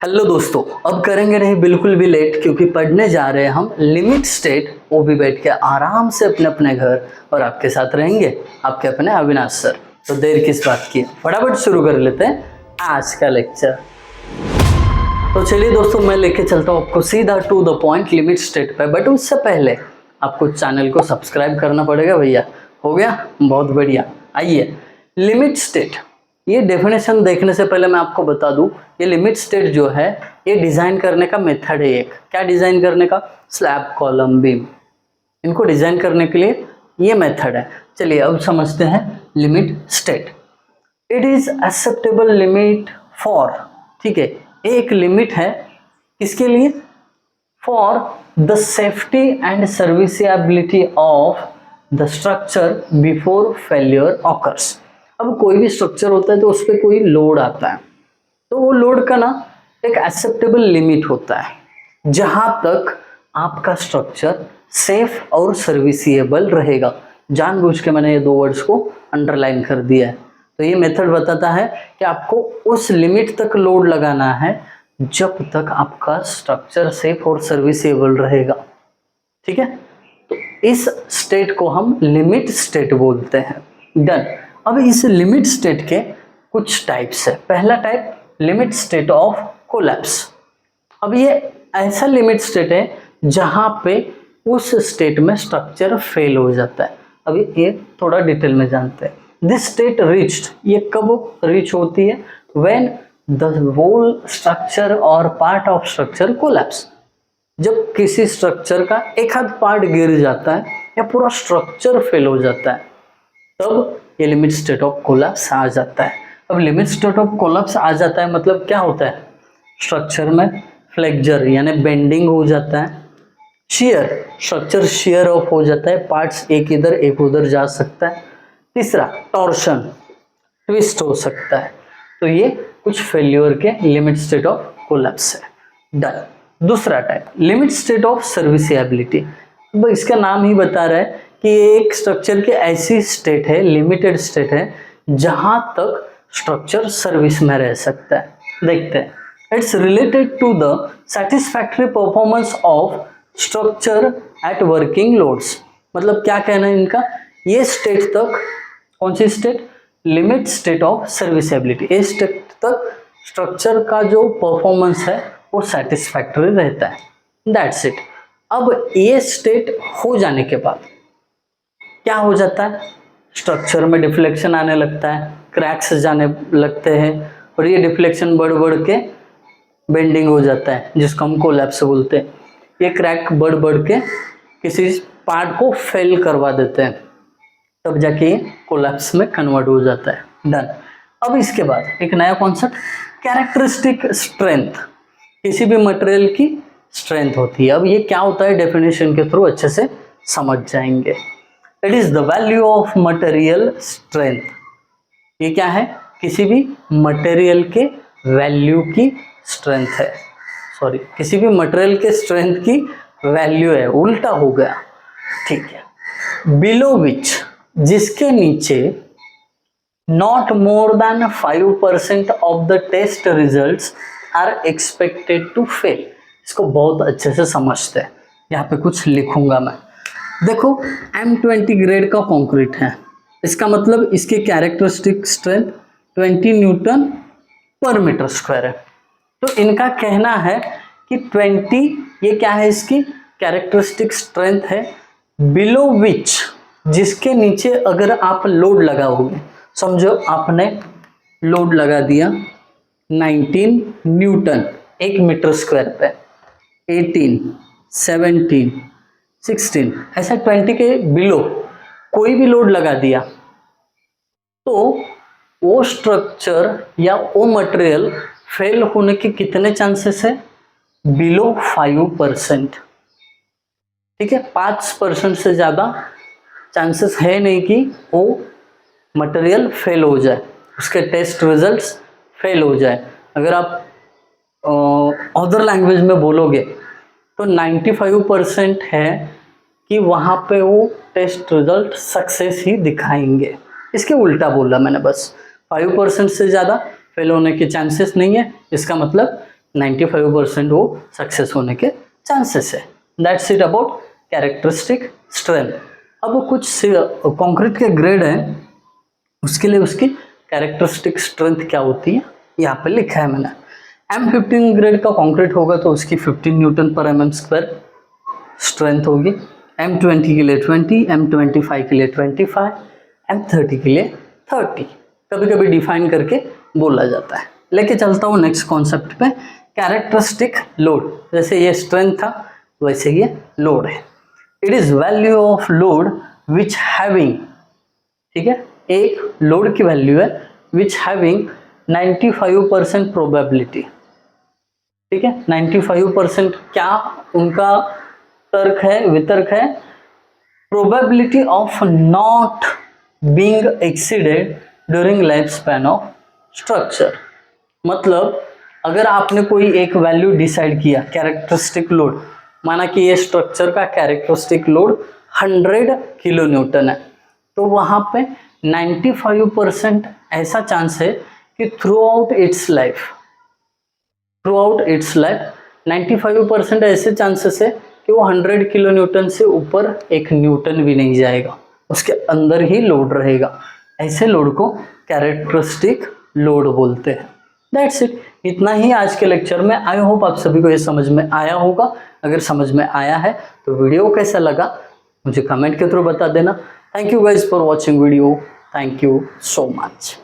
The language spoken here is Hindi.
हेलो दोस्तों, अब करेंगे नहीं बिल्कुल भी लेट, क्योंकि पढ़ने जा रहे हैं हम लिमिट स्टेट। वो भी बैठ के आराम से अपने अपने घर, और आपके साथ रहेंगे आपके अपने अविनाश सर। तो देर किस बात की, फटाफट शुरू कर लेते हैं आज का लेक्चर। तो चलिए दोस्तों, मैं लेके चलता हूँ आपको सीधा to the point limit state पे। बट उससे पहले आपको चैनल को सब्सक्राइब करना पड़ेगा भैया। हो गया? बहुत बढ़िया। आइए, लिमिट स्टेट, ये डेफिनेशन देखने से पहले मैं आपको बता दूं, ये लिमिट स्टेट जो है ये डिजाइन करने का मेथड है। एक क्या डिजाइन करने का? स्लैब, कॉलम, बीम, इनको डिजाइन करने के लिए ये मेथड है। चलिए अब समझते हैं limit state. It is acceptable limit for, ठीक है, एक लिमिट है किसके लिए? For the safety and serviceability of the structure before failure occurs. अब कोई भी स्ट्रक्चर होता है तो उस पर कोई लोड आता है, तो वो लोड का ना एक एक्सेप्टेबल लिमिट होता है जहां तक आपका स्ट्रक्चर सेफ और सर्विसिएबल रहेगा। जानबूझ के मैंने ये दो वर्ड्स को अंडरलाइन कर दिया है। तो ये मेथड बताता है कि आपको उस लिमिट तक लोड लगाना है जब तक आपका स्ट्रक्चर सेफ और सर्विसिएबल रहेगा। ठीक है, तो इस स्टेट को हम लिमिट स्टेट बोलते हैं। डन। अब इस लिमिट स्टेट के कुछ टाइप्स है। पहला type, limit state of collapse. अब ये ऐसा लिमिट स्टेट है जहां पे उस स्टेट में स्ट्रक्चर फेल हो जाता है। अभी ये थोड़ा डिटेल में जानते हैं। दिस स्टेट रीच्ड, ये कब रीच होती है? व्हेन द होल स्ट्रक्चर और पार्ट ऑफ स्ट्रक्चर कोलैप्स। जब किसी स्ट्रक्चर का एक आध पार्ट गिर जाता है या पूरा स्ट्रक्चर फेल हो जाता है, तब ये लिमिट स्टेट ऑफ कोलैप्स आ जाता है। अब लिमिट स्टेट ऑफ कोलैप्स आ जाता है मतलब क्या होता है? स्ट्रक्चर में फ्लेक्चर यानी बेंडिंग हो जाता है, शियर, स्ट्रक्चर शियर ऑफ हो जाता है, पार्ट्स एक इधर एक उधर जा सकता है। तीसरा, टॉर्शन, ट्विस्ट हो सकता है। तो ये कुछ फेल्योर के लिमिट स्टेट ऑफ कोलैप्स है। डन। दूसरा type, limit state of serviceability. इसका नाम ही बता रहा है कि एक स्ट्रक्चर की ऐसी स्टेट है, लिमिटेड स्टेट है, जहां तक स्ट्रक्चर सर्विस में रह सकता है। देखते हैं। It's related to the satisfactory performance of structure at working loads. मतलब क्या कहना है इनका? ये स्टेट तक, कौन सी state? Limit state of serviceability. इस स्टेट तक स्ट्रक्चर का जो परफॉर्मेंस है वो सेटिस्फैक्टरी रहता है। That's it. अब ये स्टेट हो जाने के बाद क्या हो जाता है? स्ट्रक्चर में डिफ्लेक्शन आने लगता है, क्रैक्स जाने लगते हैं, और ये डिफ्लेक्शन बढ़ बढ़ के बेंडिंग हो जाता है, जिसको हम कोलैप्स बोलते हैं। ये क्रैक बढ़ बढ़ के किसी पार्ट को फेल करवा देते हैं, तब जाके ये कोलैप्स में कन्वर्ट हो जाता है। डन। अब इसके बाद एक नया कॉन्सेप्ट, कैरेक्टरिस्टिक स्ट्रेंथ। किसी भी मटेरियल की स्ट्रेंथ होती है। अब ये क्या होता है, डेफिनेशन के थ्रू अच्छे से समझ जाएंगे। It is the value of material strength. ये क्या है? किसी भी मटेरियल के वैल्यू की स्ट्रेंथ है। सॉरी, किसी भी मटेरियल के स्ट्रेंथ की वैल्यू है, उल्टा हो गया। ठीक है। बिलो विच, जिसके नीचे not more than 5% of the test results are expected to fail. इसको बहुत अच्छे से समझते हैं। यहाँ पे कुछ लिखूंगा मैं। देखो, M20 ग्रेड का कंक्रीट है, इसका मतलब इसकी कैरेक्टरिस्टिक स्ट्रेंथ 20 न्यूटन पर मीटर स्क्वायर है। तो इनका कहना है कि 20 ये क्या है, इसकी कैरेक्टरिस्टिक स्ट्रेंथ है, बिलो विच, जिसके नीचे अगर आप लोड लगाओगे, समझो आपने लोड लगा दिया 19 न्यूटन 1 मीटर स्क्वायर पे, 18, 17, 16, ऐसा 20 के बिलो कोई भी लोड लगा दिया, तो वो स्ट्रक्चर या वो मटेरियल फेल होने के कितने चांसेस है? बिलो 5%। ठीक है, 5% से ज़्यादा चांसेस है नहीं कि वो मटेरियल फेल हो जाए, उसके टेस्ट रिजल्ट्स फेल हो जाए। अगर आप अदर लैंग्वेज में बोलोगे तो 95% है कि वहाँ पे वो टेस्ट रिजल्ट सक्सेस ही दिखाएंगे। इसके उल्टा बोला मैंने, बस 5% से ज़्यादा फेल होने के चांसेस नहीं है। इसका मतलब 95% वो सक्सेस होने के चांसेस है। That's it about characteristic strength. अब कुछ कंक्रीट के ग्रेड हैं, उसके लिए उसकी कैरेक्टरिस्टिक स्ट्रेंथ क्या होती है यहाँ पे लिखा है मैंने। M15 ग्रेड का कंक्रीट होगा तो उसकी 15 न्यूटन पर mm² स्ट्रेंथ होगी। M20 के लिए 20, M25 के लिए 25, M30 के लिए 30 कभी कभी डिफाइन करके बोला जाता है। लेके चलता हूँ नेक्स्ट कॉन्सेप्ट पे, कैरेक्टरिस्टिक लोड। जैसे ये स्ट्रेंथ था वैसे ये लोड है। It is value of load which having, ठीक है, एक लोड की वैल्यू है विच हैविंग 95% प्रोबेबिलिटी, ठीक है। 95% क्या उनका तर्क है, वितर्क है, probability of not being exceeded during life span of structure. मतलब अगर आपने कोई एक वैल्यू डिसाइड किया कैरेक्टरिस्टिक लोड, माना कि ये स्ट्रक्चर का कैरेक्टरिस्टिक लोड 100 किलो न्यूटन है, तो वहाँ पे 95% ऐसा चांस है कि थ्रू आउट इट्स लाइफ 95% ऐसे चांसेस है कि वो 100 किलो न्यूटन से ऊपर 1 न्यूटन भी नहीं जाएगा, उसके अंदर ही लोड रहेगा। ऐसे लोड को कैरेक्टरिस्टिक लोड बोलते हैं। दैट्स इट, इतना ही आज के लेक्चर में। आई होप आप सभी को ये समझ में आया होगा। अगर समझ में आया है तो वीडियो कैसा लगा मुझे कमेंट के थ्रू बता देना। Thank you guys for watching video. Thank you so much.